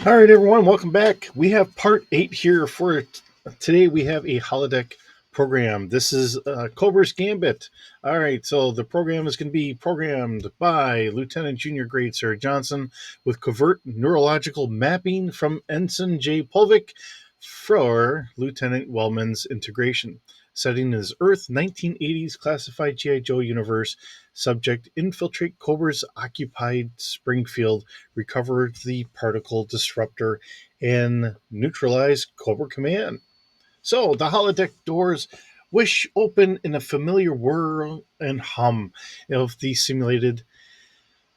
All right, everyone, welcome back. We have part 8 here for today. We have a holodeck program. This is Cobra's Gambit. All right, so the program is going to be programmed by Lieutenant Junior Grade Sir Johnson with covert neurological mapping from Ensign J. Polvik for Lieutenant Wellman's integration. Setting is Earth 1980s classified G.I. Joe universe. Subject infiltrate Cobra's occupied Springfield, recover the particle disruptor, and neutralize Cobra Command. So the holodeck doors wish open in a familiar whir and hum of the simulation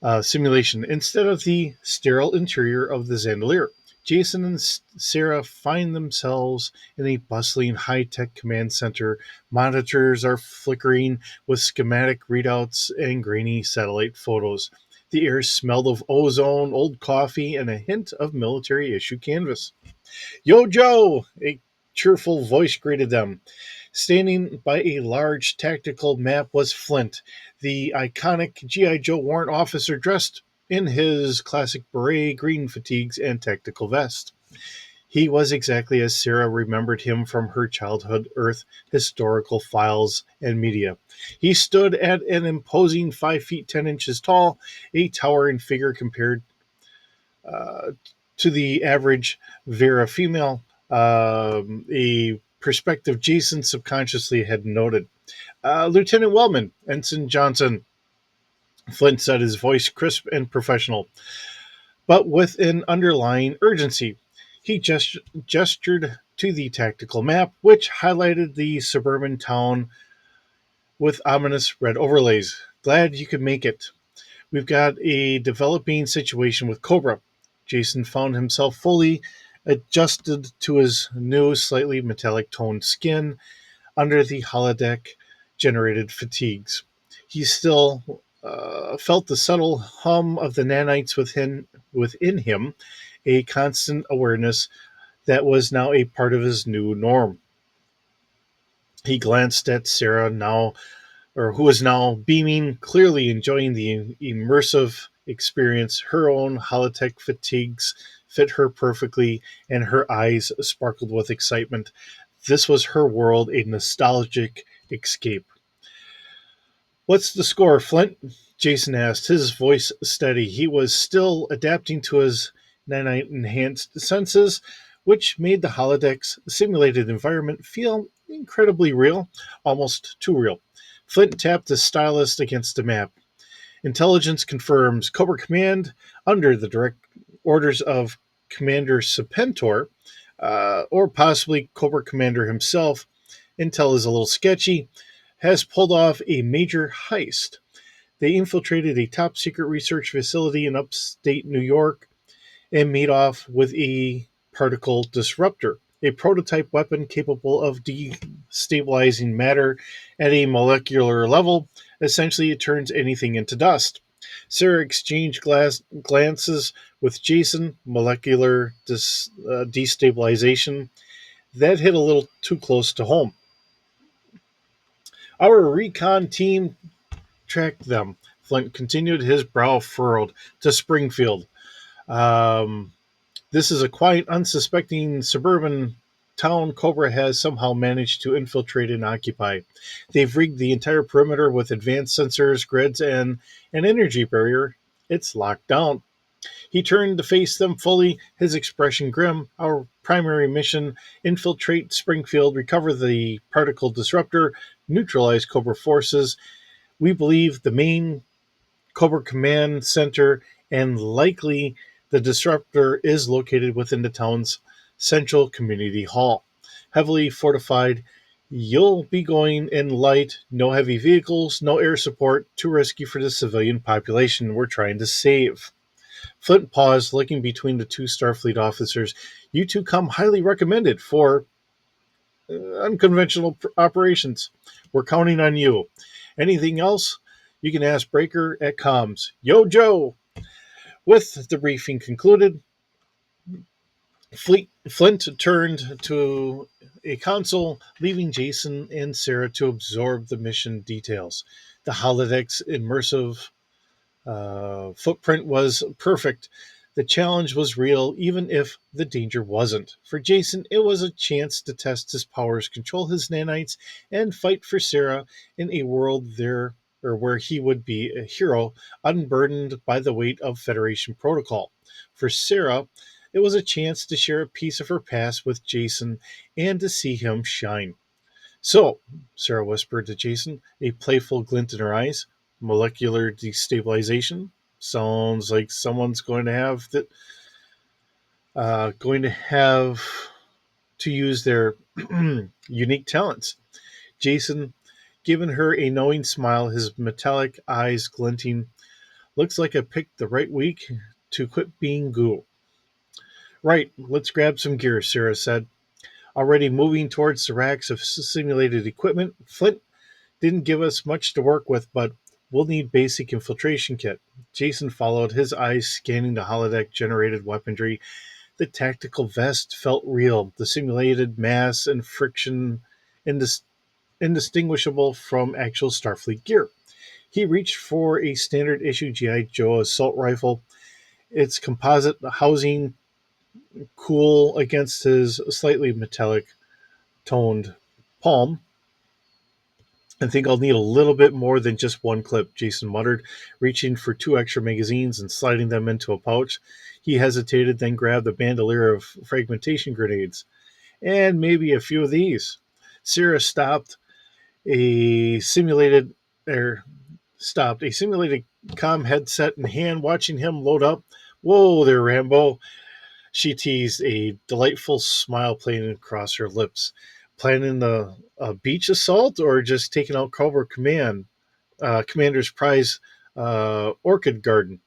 instead of the sterile interior of the Zandilar. Jason and Sarah find themselves in a bustling high-tech command center. Monitors are flickering with schematic readouts and grainy satellite photos. The air smelled of ozone, old coffee, and a hint of military-issue canvas. "Yo, Joe!" a cheerful voice greeted them. Standing by a large tactical map was Flint, the iconic G.I. Joe warrant officer dressed in his classic beret, green fatigues, and tactical vest. He was exactly as Sarah remembered him from her childhood Earth historical files and media. He stood at an imposing 5 feet 10 inches tall, a towering figure compared uh, to the average Vera female, a perspective Jason subconsciously had noted. Lieutenant Wellman, Ensign Johnson, Flint said, his voice crisp and professional, but with an underlying urgency. He gestured to the tactical map, which highlighted the suburban town with ominous red overlays. "Glad you could make it. We've got a developing situation with Cobra." Jason found himself fully adjusted to his new, slightly metallic toned skin under the holodeck generated fatigues. He still felt the subtle hum of the nanites within him, a constant awareness that was now a part of his new norm. He glanced at Sarah now, or who was now beaming, clearly enjoying the immersive experience. Her own holotech fatigues fit her perfectly, and her eyes sparkled with excitement. This was her world, a nostalgic escape. "What's the score, Flint?" Jason asked, his voice steady. He was still adapting to his nanite enhanced senses, which made the holodeck's simulated environment feel incredibly real, almost too real. Flint tapped the stylus against the map. "Intelligence confirms Cobra Command, under the direct orders of Commander Serpentor, or possibly Cobra Commander himself. Intel is a little sketchy, has pulled off a major heist. They infiltrated a top secret research facility in upstate New York and made off with a particle disruptor, a prototype weapon capable of destabilizing matter at a molecular level. Essentially, it turns anything into dust." Sarah exchanged glances with Jason. Molecular destabilization. That hit a little too close to home. "Our recon team tracked them." Flint continued, his brow furrowed, "to Springfield. Um, this is a quiet, unsuspecting suburban town Cobra has somehow managed to infiltrate and occupy. They've rigged the entire perimeter with advanced sensors, grids, and an energy barrier. It's locked down." He turned to face them fully, his expression grim. "Our primary mission: infiltrate Springfield, recover the particle disruptor, neutralize Cobra forces. We believe the main Cobra Command Center and likely the disruptor is located within the town's central community hall. Heavily fortified. You'll be going in light, no heavy vehicles, no air support, too risky for the civilian population we're trying to save." Flint paused, looking between the two Starfleet officers. "You two come highly recommended for unconventional operations. We're counting on you. Anything else? You can ask Breaker at comms. Yo, Joe." With the briefing concluded, Flint turned to a console, leaving Jason and Sarah to absorb the mission details. The holodeck's immersive footprint was perfect. The challenge was real, even if the danger wasn't. For Jason, it was a chance to test his powers, control his nanites, and fight for Sarah in a world there or where he would be a hero, unburdened by the weight of Federation protocol. For Sarah, it was a chance to share a piece of her past with Jason and to see him shine. So, Sarah whispered to Jason, a playful glint in her eyes. Molecular destabilization? Sounds like someone's going to have to use their unique talents. Jason, giving her a knowing smile, his metallic eyes glinting. Looks like I picked the right week to quit being goo. Right, let's grab some gear, Sarah said. Already moving towards the racks of simulated equipment, Flint didn't give us much to work with, but we'll need basic infiltration kit. Jason followed, his eyes scanning the holodeck generated weaponry. The tactical vest felt real, the simulated mass and friction indis- indistinguishable from actual Starfleet gear. He reached for a standard issue G.I. Joe assault rifle, its composite housing cool against his slightly metallic toned palm. I think I'll need a little bit more than just one clip, Jason muttered, reaching for two extra magazines and sliding them into a pouch. He hesitated, then grabbed a bandolier of fragmentation grenades. And maybe a few of these. Sarah a simulated er, a simulated comm headset in hand, watching him load up. Whoa there, Rambo. She teased, a delightful smile playing across her lips. Planning the beach assault or just taking out Cobra Commander's prize orchid garden?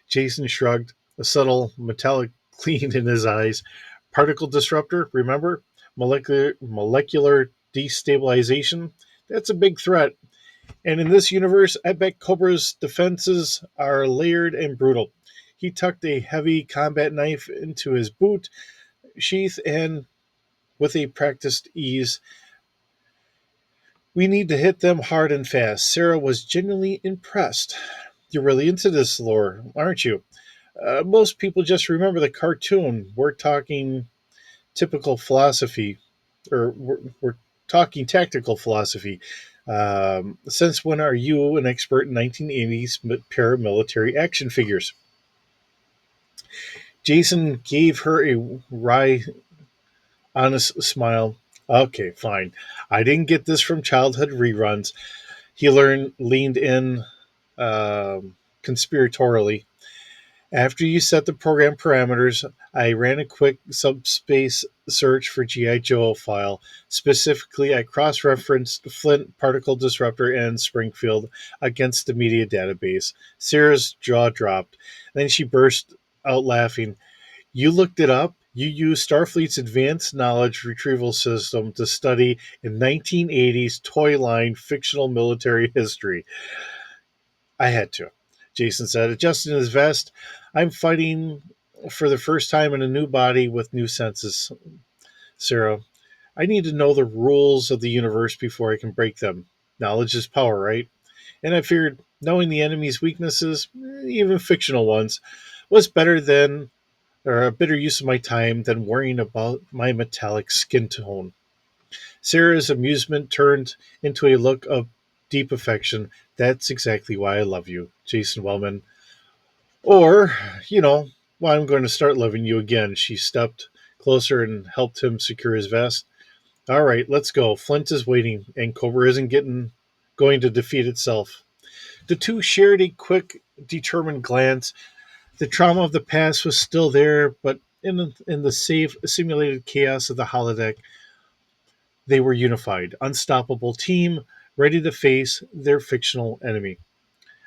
Jason shrugged, a subtle metallic gleam in his eyes. Particle disruptor, remember? Molecular destabilization? That's a big threat. And in this universe, I bet Cobra's defenses are layered and brutal. He tucked a heavy combat knife into his boot sheath and, with a practiced ease, we need to hit them hard and fast. Sarah was genuinely impressed. You're really into this lore, aren't you? Most people just remember the cartoon. We're talking typical philosophy, or we're talking tactical philosophy. Since when are you an expert in 1980s paramilitary action figures? Jason gave her a wry, honest smile. Okay, fine. I didn't get this from childhood reruns. Leaned in conspiratorially. After you set the program parameters, I ran a quick subspace search for G.I. Joe file. Specifically, I cross referenced Flint, Particle Disruptor, and Springfield against the media database. Sarah's jaw dropped. Then she burst out laughing. You looked it up? You used Starfleet's Advanced Knowledge Retrieval System to study in 1980s toy line fictional military history. I had to, Jason said, adjusting his vest. I'm fighting for the first time in a new body with new senses, Sarah. I need to know the rules of the universe before I can break them. Knowledge is power, right? And I figured knowing the enemy's weaknesses, even fictional ones, was better than or a better use of my time than worrying about my metallic skin tone. Sarah's amusement turned into a look of deep affection. That's exactly why I love you, Jason Wellman. Or, you know, why I'm going to start loving you again. She stepped closer and helped him secure his vest. All right, let's go. Flint is waiting, and Cobra isn't getting going to defeat itself. The two shared a quick, determined glance. The trauma of the past was still there, but in the safe, simulated chaos of the holodeck, they were unified, unstoppable team, ready to face their fictional enemy.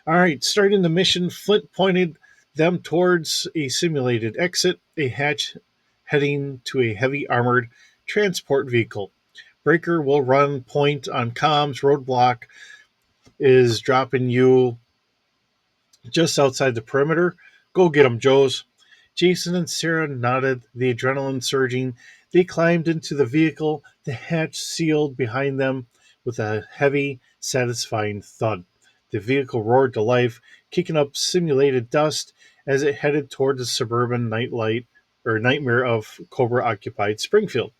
All right, starting the mission, Flint pointed them towards a simulated exit, a hatch heading to a heavy armored transport vehicle. Breaker will run point on comms. Roadblock is dropping you just outside the perimeter. Go get 'em, Joes. Jason and Sarah nodded, the adrenaline surging. They climbed into the vehicle, the hatch sealed behind them with a heavy, satisfying thud. The vehicle roared to life, kicking up simulated dust as it headed toward the suburban nightlight or nightmare of Cobra occupied Springfield.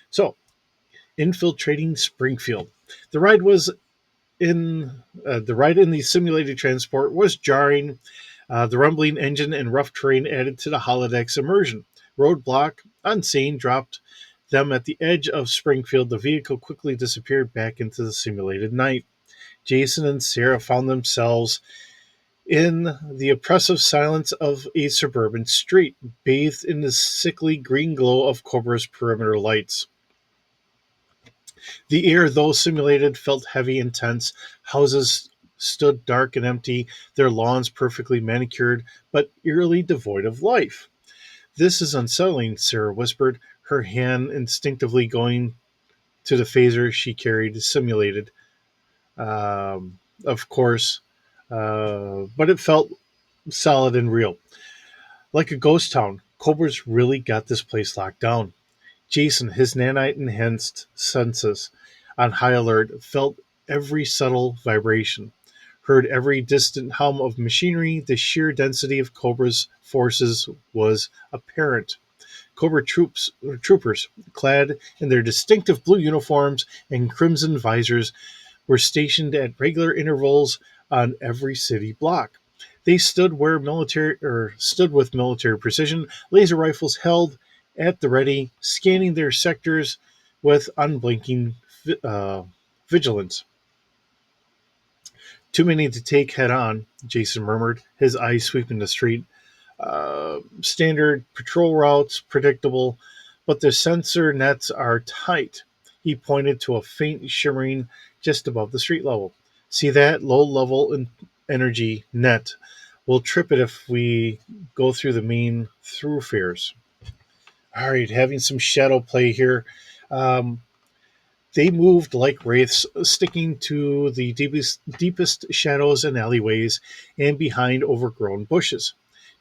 So, infiltrating Springfield. The ride was in the simulated transport was jarring. The rumbling engine and rough terrain added to the holodeck's immersion. Roadblock, unseen, dropped them at the edge of Springfield. The vehicle quickly disappeared back into the simulated night. Jason and Sarah found themselves in the oppressive silence of a suburban street, bathed in the sickly green glow of Cobra's perimeter lights. The air, though simulated, felt heavy and tense. Houses stood dark and empty, their lawns perfectly manicured, but eerily devoid of life. This is unsettling, Sarah whispered, her hand instinctively going to the phaser she carried, simulated, of course, but it felt solid and real. Like a ghost town, Cobra's really got this place locked down. Jason, his nanite enhanced senses on high alert, felt every subtle vibration, heard every distant hum of machinery. The sheer density of Cobra's forces was apparent. Troopers, clad in their distinctive blue uniforms and crimson visors, were stationed at regular intervals on every city block. They stood with military precision, laser rifles held at the ready, scanning their sectors with unblinking uh, vigilance. Too many to take head on, Jason murmured, his eyes sweeping the street. Standard patrol routes, predictable, but the sensor nets are tight. He pointed to a faint shimmering just above the street level. See that low level energy net? We'll trip it if we go through the main thoroughfares. All right, having some shadow play here. Um, they moved like wraiths, sticking to the deepest shadows and alleyways and behind overgrown bushes.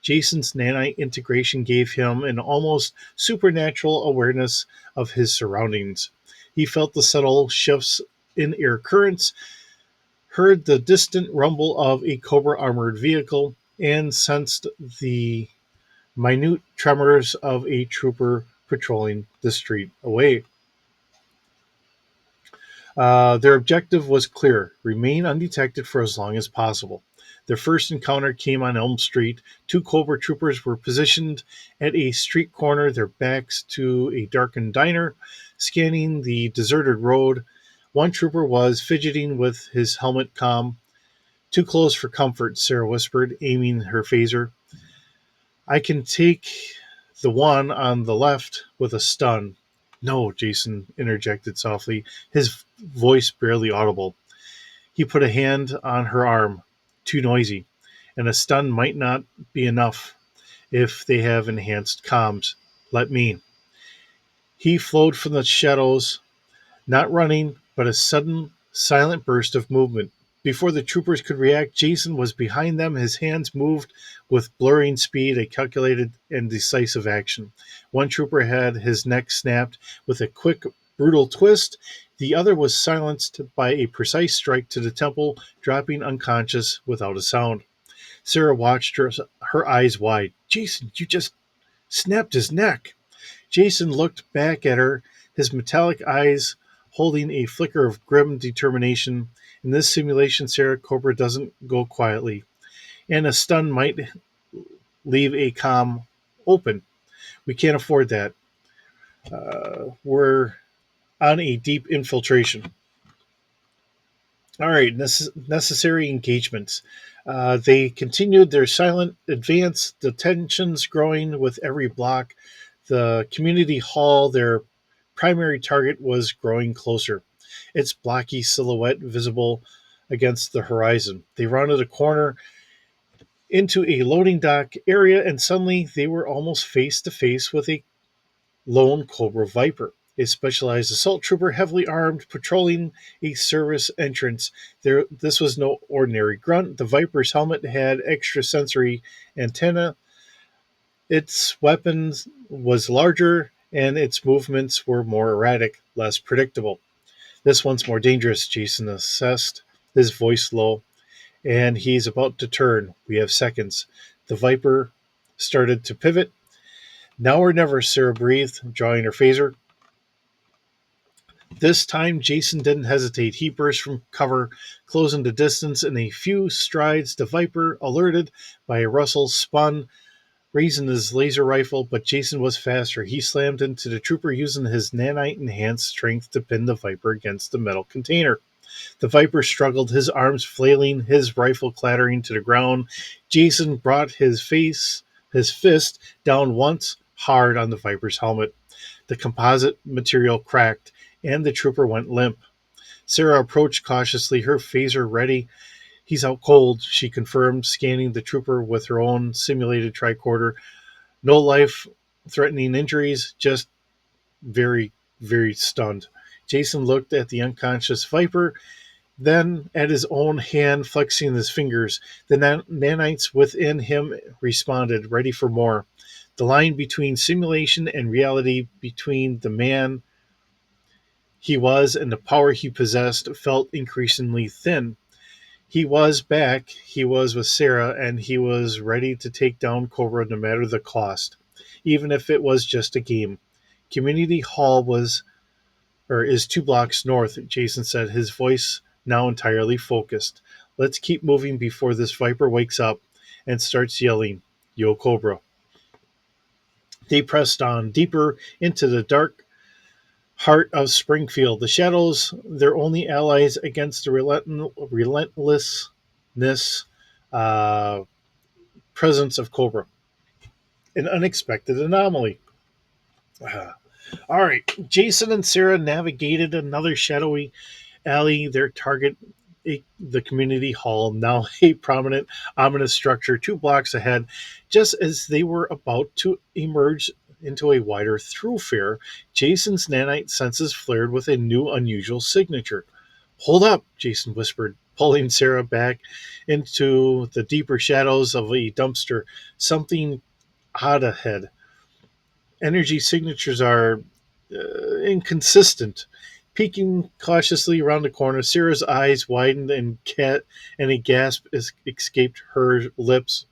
Jason's nanite integration gave him an almost supernatural awareness of his surroundings. He felt the subtle shifts in air currents, heard the distant rumble of a Cobra armored vehicle, and sensed the minute tremors of a trooper patrolling the street away. Their objective was clear: remain undetected for as long as possible. Their first encounter came on Elm Street. Two Cobra troopers were positioned at a street corner, their backs to a darkened diner, scanning the deserted road. One trooper was fidgeting with his helmet comm. Too close for comfort, Sarah whispered, aiming her phaser. I can take the one on the left with a stun. No, Jason interjected softly, his voice barely audible. He put a hand on her arm. Too noisy. And a stun might not be enough if they have enhanced comms. Let me. He flowed from the shadows, not running, but a sudden, silent burst of movement. Before the troopers could react, Jason was behind them. His hands moved with blurring speed, a calculated and decisive action. One trooper had his neck snapped with a quick, brutal twist. The other was silenced by a precise strike to the temple, dropping unconscious without a sound. Sarah watched her eyes wide. Jason, you just snapped his neck. Jason looked back at her, his metallic eyes holding a flicker of grim determination. In this simulation, Sarah, Cobra doesn't go quietly, and a stun might leave a comm open. We can't afford that. We're on a deep infiltration. All right, necessary engagements. They continued their silent advance, the tensions growing with every block. The community hall, their primary target, was growing closer, its blocky silhouette visible against the horizon. They rounded a corner into a loading dock area, and suddenly they were almost face to face with a lone Cobra Viper, a specialized assault trooper heavily armed, patrolling a service entrance. This was no ordinary grunt. The Viper's helmet had extrasensory antenna. Its weapon was larger, and its movements were more erratic, less predictable. This one's more dangerous, Jason assessed, his voice low. and he's about to turn. We have seconds. The Viper started to pivot. Now or never, Sarah breathed, drawing her phaser. This time, Jason didn't hesitate. He burst from cover, closing the distance in a few strides. The Viper, alerted by a rustle, spun, raising his laser rifle, but Jason was faster. He slammed into the trooper using his nanite-enhanced strength to pin the Viper against the metal container. The Viper struggled, his arms flailing, his rifle clattering to the ground. Jason brought his fist down once, hard on the Viper's helmet. The composite material cracked, and the trooper went limp. Sarah approached cautiously, her phaser ready. He's out cold, she confirmed, scanning the trooper with her own simulated tricorder. No life threatening injuries, just very, very stunned. Jason looked at the unconscious Viper, then at his own hand, flexing his fingers. The nanites within him responded, ready for more. The line between simulation and reality, between the man he was and the power he possessed, felt increasingly thin. He was back, he was with Sarah, and he was ready to take down Cobra no matter the cost, even if it was just a game. Community Hall is 2 blocks north, Jason said, his voice now entirely focused. Let's keep moving before this Viper wakes up and starts yelling, Yo Cobra. They pressed on, deeper into the dark heart of Springfield. The shadows, their only allies against the relentlessness uh, presence of Cobra. An unexpected anomaly. All right. Jason and Sarah navigated another shadowy alley, their target, the community hall, now a prominent, ominous structure 2 blocks ahead. Just as they were about to emerge into a wider thoroughfare, Jason's nanite senses flared with a new, unusual signature. Hold up, Jason whispered, pulling Sarah back into the deeper shadows of a dumpster. Something odd ahead. Energy signatures are inconsistent. Peeking cautiously around the corner, Sarah's eyes widened and a gasp escaped her lips,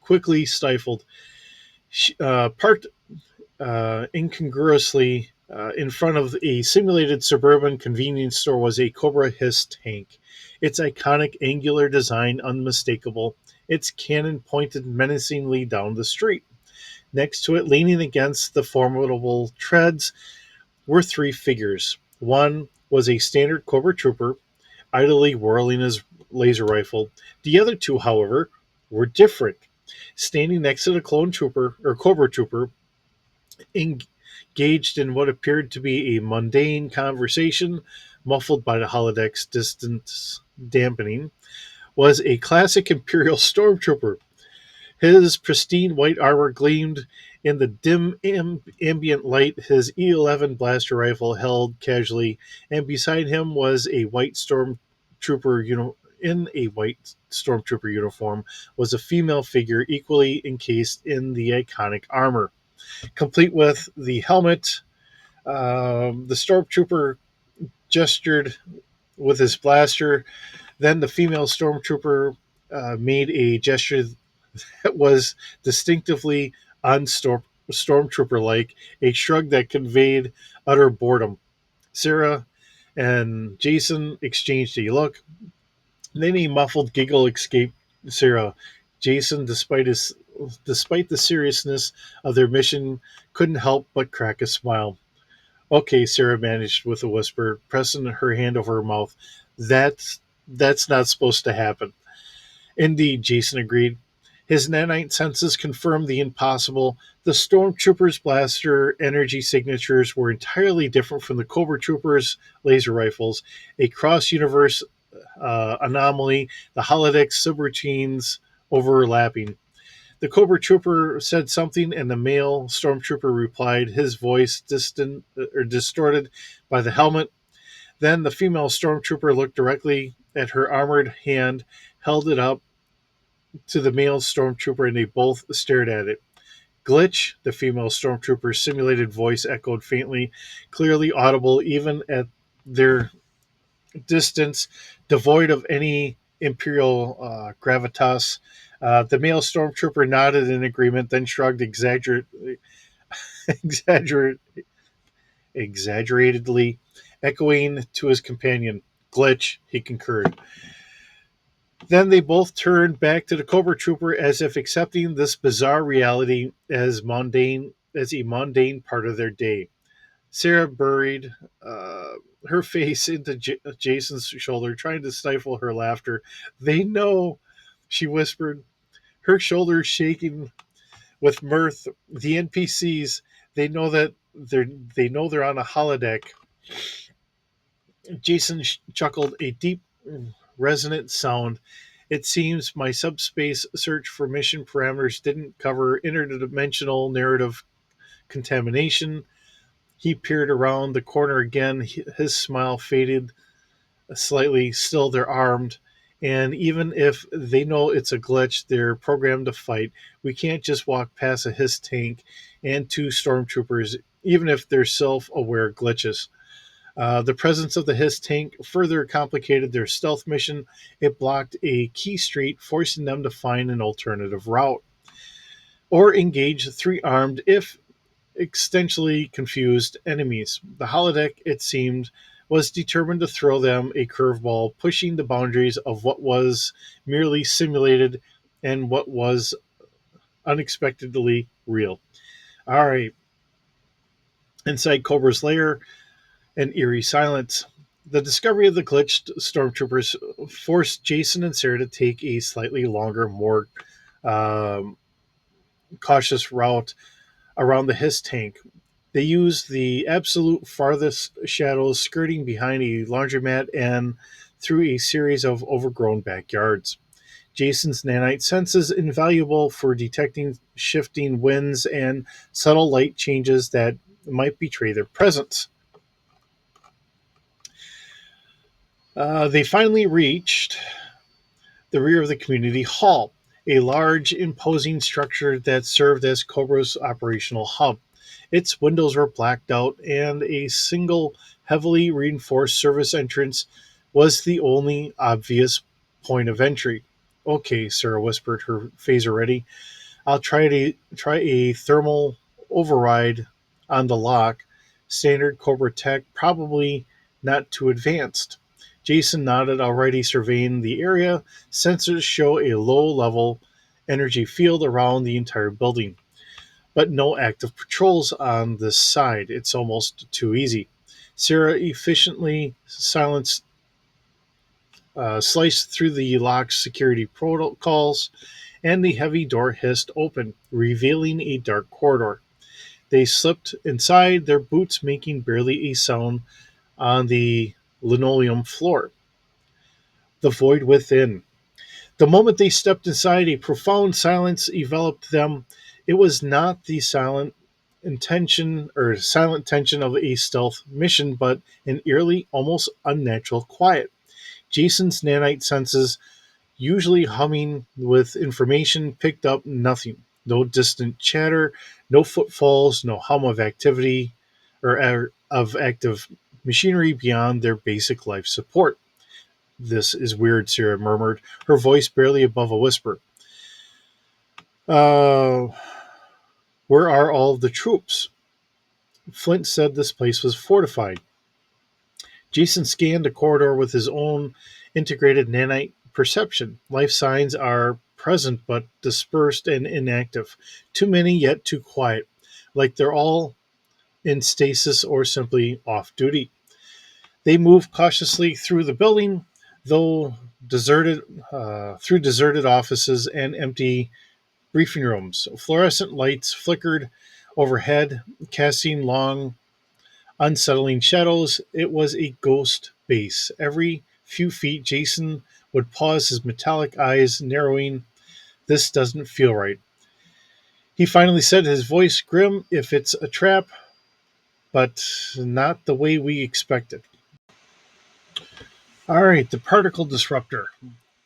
quickly stifled. Parked incongruously in front of a simulated suburban convenience store was a Cobra Hiss tank. Its iconic angular design unmistakable, its cannon pointed menacingly down the street. Next to it, leaning against the formidable treads, were 3 figures. One was a standard Cobra trooper, idly whirling his laser rifle. The other two, however, were different. Standing next to the clone trooper or Cobra trooper, engaged in what appeared to be a mundane conversation, muffled by the holodeck's distance dampening, was a classic Imperial stormtrooper. His pristine white armor gleamed in the dim ambient light, his E11 blaster rifle held casually, and beside him was a white stormtrooper in a white stormtrooper uniform was a female figure equally encased in the iconic armor, complete with the helmet. The stormtrooper gestured with his blaster. Then the female stormtrooper made a gesture that was distinctively unstormtrooper like, a shrug that conveyed utter boredom. Sarah and Jason exchanged a look. Then a muffled giggle escaped Sarah. Jason, despite the seriousness of their mission, couldn't help but crack a smile. Okay, Sarah managed with a whisper, pressing her hand over her mouth. That's not supposed to happen. Indeed, Jason agreed. His nanite senses confirmed the impossible. The stormtroopers' blaster energy signatures were entirely different from the Cobra Troopers' laser rifles, a cross-universe anomaly, the holodeck subroutines overlapping. The Cobra Trooper said something, and the male stormtrooper replied, his voice distant or distorted by the helmet. Then the female stormtrooper looked directly at her armored hand, held it up to the male stormtrooper, and they both stared at it. Glitch, the female stormtrooper's simulated voice echoed faintly, clearly audible even at their distance, devoid of any Imperial gravitas. The male stormtrooper nodded in agreement, then shrugged exagger- exaggeratedly, echoing to his companion. Glitch, he concurred. Then they both turned back to the Cobra Trooper as if accepting this bizarre reality as a mundane part of their day. Sarah buried uh, her face into Jason's shoulder, trying to stifle her laughter. They know, she whispered, her shoulders shaking with mirth. The NPCs, they know that they're on a holodeck. Jason chuckled a deep, resonant sound. It seems my subspace search for mission parameters didn't cover interdimensional narrative contamination. He peered around the corner again. His smile faded slightly. Still, they're armed. And even if they know it's a glitch, they're programmed to fight. We can't just walk past a Hiss tank and two stormtroopers, even if they're self aware glitches. The presence of the Hiss tank further complicated their stealth mission. It blocked a key street, forcing them to find an alternative route or engage three armed, if existentially confused enemies. The holodeck, it seemed, was determined to throw them a curveball, pushing the boundaries of what was merely simulated and what was unexpectedly real. All right, inside Cobra's lair, an eerie silence. The discovery of the glitched stormtroopers forced Jason and Sarah to take a slightly longer, more um, cautious route around the Hiss tank. They used the absolute farthest shadows, skirting behind a laundromat and through a series of overgrown backyards. Jason's nanite senses invaluable for detecting shifting winds and subtle light changes that might betray their presence. They finally reached the rear of the community hall, a large, imposing structure that served as Cobra's operational hub. Its windows were blacked out, and a single, heavily reinforced service entrance was the only obvious point of entry. Okay, Sarah whispered, her phaser ready. I'll try a thermal override on the lock. Standard Cobra tech, probably not too advanced. Jason nodded, already surveying the area. Sensors show a low level energy field around the entire building, but no active patrols on this side. It's almost too easy. Sarah efficiently sliced through the locked security protocols, and the heavy door hissed open, revealing a dark corridor. They slipped inside, their boots making barely a sound on the linoleum floor. The void within. The moment they stepped inside, a profound silence enveloped them. It was not the silent tension of a stealth mission, but an eerily, almost unnatural quiet. Jason's nanite senses, usually humming with information, picked up nothing. No distant chatter, no footfalls, no hum of activity of active machinery beyond their basic life support. This is weird, Sarah murmured, her voice barely above a whisper. Uh, where are all the troops? Flint said this place was fortified. Jason scanned the corridor with his own integrated nanite perception. Life signs are present but dispersed and inactive. Too many yet too quiet, like they're all in stasis or simply off duty. They moved cautiously through the building, though deserted through deserted offices and empty briefing rooms. Fluorescent lights flickered overhead, casting long, unsettling shadows. It was a ghost base. Every few feet, Jason would pause, his metallic eyes narrowing. This doesn't feel right. He finally said, his voice grim, if it's a trap, but not the way we expected. All right, the particle disruptor.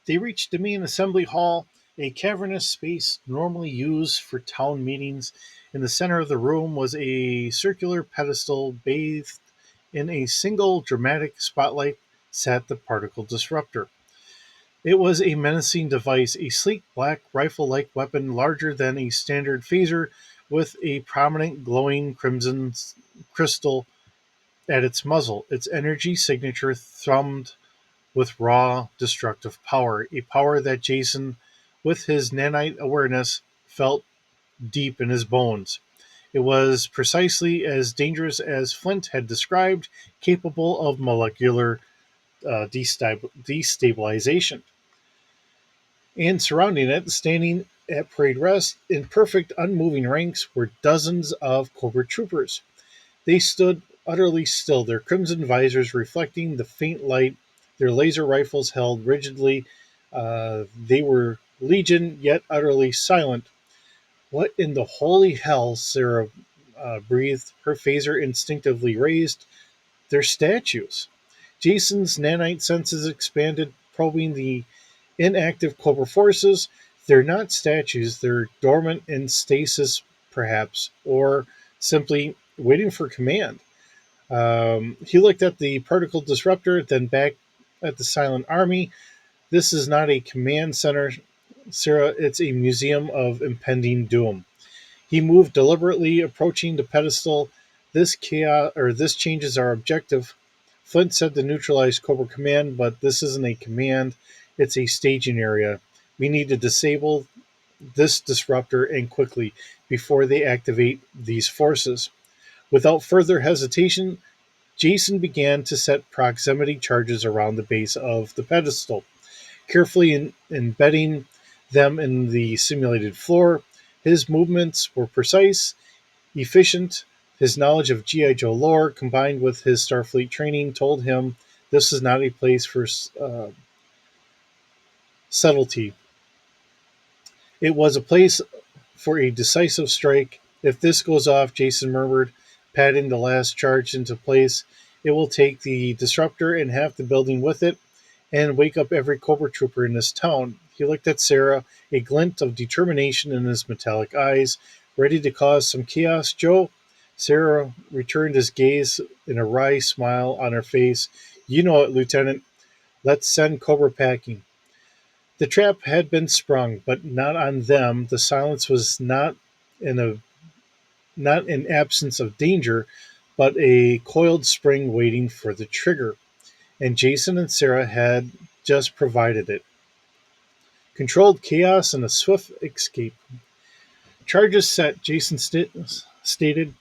They reached the main assembly hall, a cavernous space normally used for town meetings. In the center of the room was a circular pedestal bathed in a single dramatic spotlight sat the particle disruptor. It was a menacing device, a sleek black rifle like weapon larger than a standard phaser, with a prominent glowing crimson crystal at its muzzle. Its energy signature thrummed with raw, destructive power, a power that Jason, with his nanite awareness, felt deep in his bones. It was precisely as dangerous as Flint had described, capable of molecular destabilization. And surrounding it, standing at parade rest in perfect unmoving ranks, were dozens of Cobra troopers. They stood utterly still, their crimson visors reflecting the faint light, their laser rifles held rigidly. They were legion, yet utterly silent. What in the holy hell? Sarah breathed, her phaser instinctively raised. They're statues. Jason's nanite senses expanded, probing the inactive Cobra forces. They're not statues, they're dormant in stasis, perhaps, or simply waiting for command. He looked at the particle disruptor, then back at the silent army. This is not a command center, Sarah. It's a museum of impending doom. He moved deliberately, approaching the pedestal. This changes our objective. Flint said to neutralize Cobra Command, but this isn't a command. It's a staging area. We need to disable this disruptor and quickly before they activate these forces. Without further hesitation, Jason began to set proximity charges around the base of the pedestal, carefully embedding them in the simulated floor. His movements were precise, efficient. His knowledge of G.I. Joe lore, combined with his Starfleet training, told him this is not a place for subtlety. It was a place for a decisive strike. If this goes off, Jason murmured, patting the last charge into place, it will take the disruptor and half the building with it and wake up every Cobra trooper in this town. He looked at Sarah, a glint of determination in his metallic eyes. Ready to cause some chaos, Joe? Sarah returned his gaze in a wry smile on her face. You know it, Lieutenant. Let's send Cobra packing. The trap had been sprung, but not on them. The silence was in a not an absence of danger, but a coiled spring waiting for the trigger. And Jason and Sarah had just provided it. Controlled chaos and a swift escape. Charges set, Jason stated,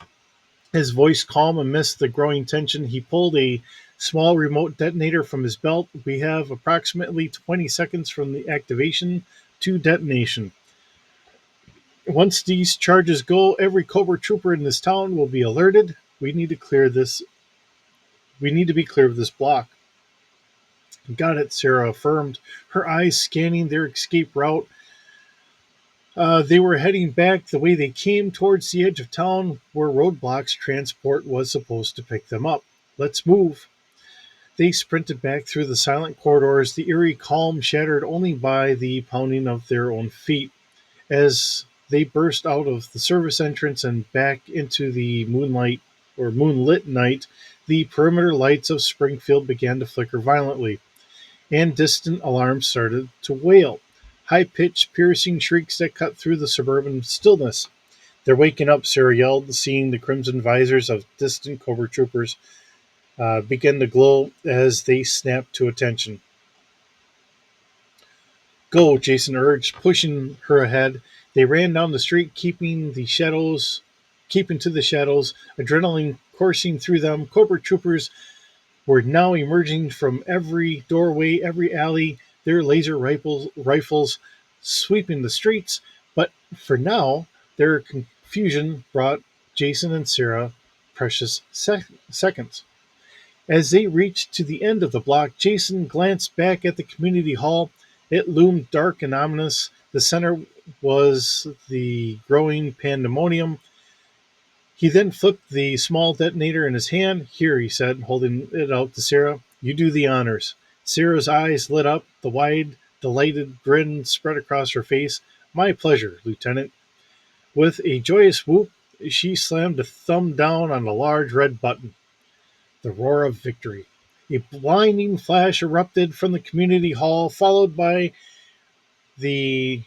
his voice calm amidst the growing tension. He pulled a small remote detonator from his belt. We have approximately 20 seconds from the activation to detonation. Once these charges go, every Cobra trooper in this town will be alerted. We need to be clear of this block. Got it, Sarah affirmed, her eyes scanning their escape route. They were heading back the way they came, towards the edge of town where roadblocks transport was supposed to pick them up. Let's move. They sprinted back through the silent corridors, the eerie calm shattered only by the pounding of their own feet. As they burst out of the service entrance and back into the moonlit night, the perimeter lights of Springfield began to flicker violently, and distant alarms started to wail. High pitched, piercing shrieks that cut through the suburban stillness. They're waking up, Sarah yelled, seeing the crimson visors of distant Cobra troopers begin to glow as they snapped to attention. Go, Jason urged, pushing her ahead. They ran down the street, keeping to the shadows, adrenaline coursing through them. Cobra troopers were now emerging from every doorway, every alley, their rifles sweeping the streets. But for now, their confusion brought Jason and Sarah precious seconds. As they reached to the end of the block, Jason glanced back at the community hall. It loomed dark and ominous. The center was the growing pandemonium. He then flipped the small detonator in his hand. Here, he said, holding it out to Sarah. You do the honors. Sarah's eyes lit up. The wide, delighted grin spread across her face. My pleasure, Lieutenant. With a joyous whoop, she slammed a thumb down on a large red button. The roar of victory. A blinding flash erupted from the community hall, followed by the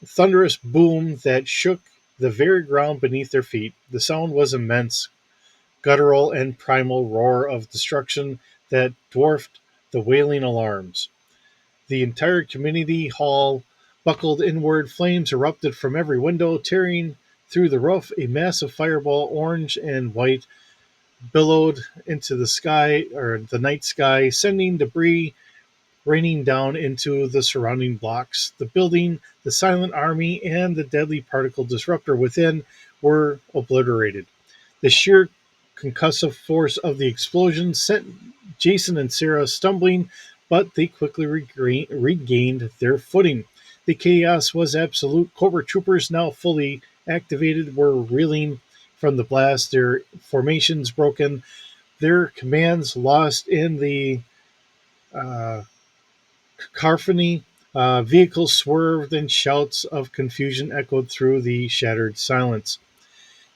thunderous boom that shook the very ground beneath their feet. The sound was immense, guttural and primal roar of destruction that dwarfed the wailing alarms. The entire community hall buckled inward. Flames erupted from every window, tearing through the roof. A massive fireball, orange and white, billowed into the sky or the night sky, sending debris raining down into the surrounding blocks. The building, the silent army, and the deadly particle disruptor within were obliterated. The sheer concussive force of the explosion sent Jason and Sarah stumbling, but they quickly regained their footing. The chaos was absolute. Cobra troopers, now fully activated, were reeling from the blast, their formations broken, their commands lost in the uh, cacophony. Vehicles swerved and shouts of confusion echoed through the shattered silence.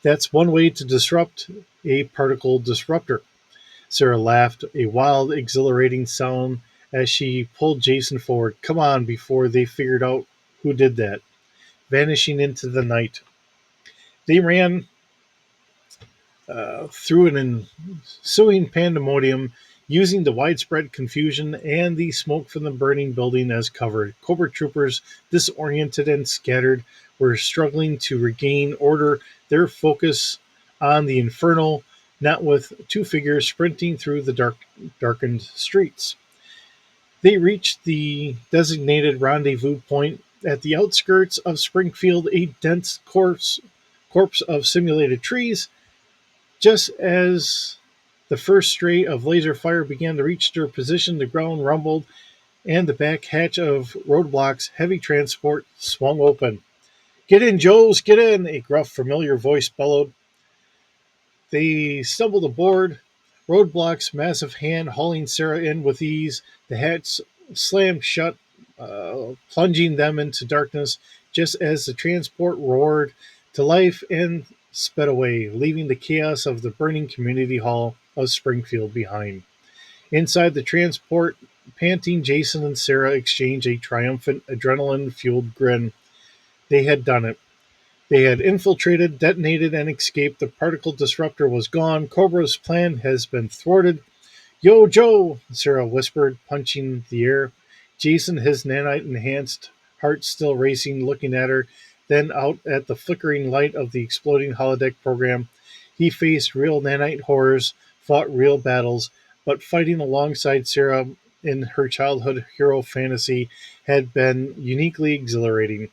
That's one way to disrupt a particle disruptor. Sarah laughed, a wild, exhilarating sound as she pulled Jason forward. Come on, before they figured out who did that. Vanishing into the night. They ran through an ensuing pandemonium, using the widespread confusion and the smoke from the burning building as cover. Cobra troopers, disoriented and scattered, were struggling to regain order, their focus on the inferno, not with two figures sprinting through the darkened streets. They reached the designated rendezvous point at the outskirts of Springfield, a dense corpse of simulated trees. Just as the first stray of laser fire began to reach their position, the ground rumbled, and the back hatch of Roadblock's heavy transport swung open. Get in, Joes, get in! A gruff, familiar voice bellowed. They stumbled aboard, Roadblock's massive hand hauling Sarah in with ease. The hatch slammed shut, plunging them into darkness just as the transport roared to life and sped away, leaving the chaos of the burning community hall of Springfield behind. Inside the transport, panting, Jason and Sarah exchanged a triumphant, adrenaline fueled grin. They had done it. They had infiltrated, detonated, and escaped. The particle disruptor was gone. Cobra's plan has been thwarted. Yo, Joe, Sarah whispered, punching the air. Jason, his nanite enhanced heart still racing, looking at her, then out at the flickering light of the exploding holodeck program. He faced real nanite horrors, fought real battles, but fighting alongside Sarah in her childhood hero fantasy had been uniquely exhilarating.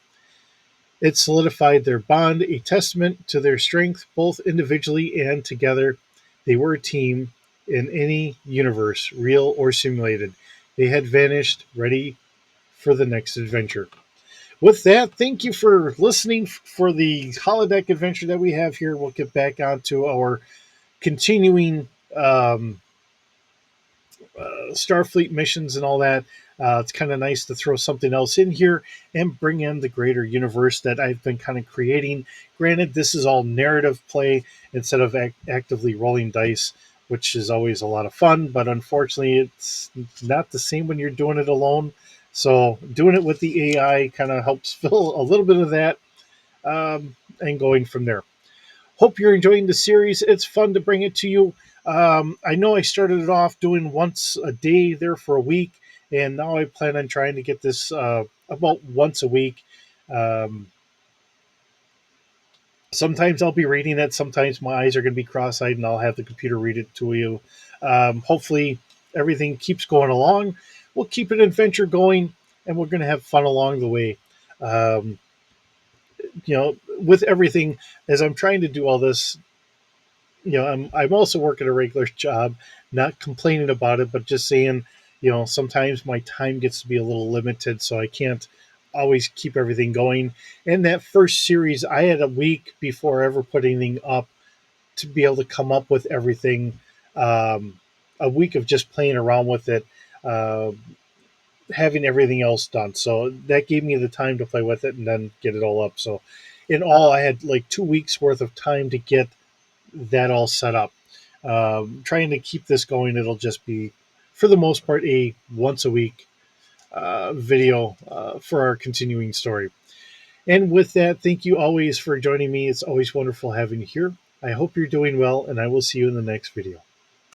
It solidified their bond, a testament to their strength both individually and together. They were a team in any universe, real or simulated. They had vanished, ready for the next adventure. With that, thank you for listening for the holodeck adventure that we have here. We'll get back onto our continuing Starfleet missions and all that. It's kind of nice to throw something else in here and bring in the greater universe that I've been kind of creating. Granted, this is all narrative play instead of actively rolling dice, which is always a lot of fun, but unfortunately, it's not the same when you're doing it alone. So, doing it with the AI kind of helps fill a little bit of that and going from there. Hope you're enjoying the series. It's fun to bring it to you. I know I started it off doing once a day there for a week, and now I plan on trying to get this about once a week. Um, Sometimes I'll be reading it. Sometimes my eyes are going to be cross-eyed, and I'll have the computer read it to you. Hopefully, everything keeps going along. We'll keep an adventure going, and we're going to have fun along the way. Um, with everything, as I'm trying to do all this, I'm also working a regular job, not complaining about it, but just saying, sometimes my time gets to be a little limited, so I can't always keep everything going. And that first series, I had a week before I ever put anything up to be able to come up with everything. A week of just playing around with it, uh, having everything else done. So that gave me the time to play with it and then get it all up. So in all, I had like 2 weeks worth of time to get that all set up. Trying to keep this going, it'll just be, for the most part, a once a week video for our continuing story. And with that, thank you always for joining me. It's always wonderful having you here. I hope you're doing well, and I will see you in the next video.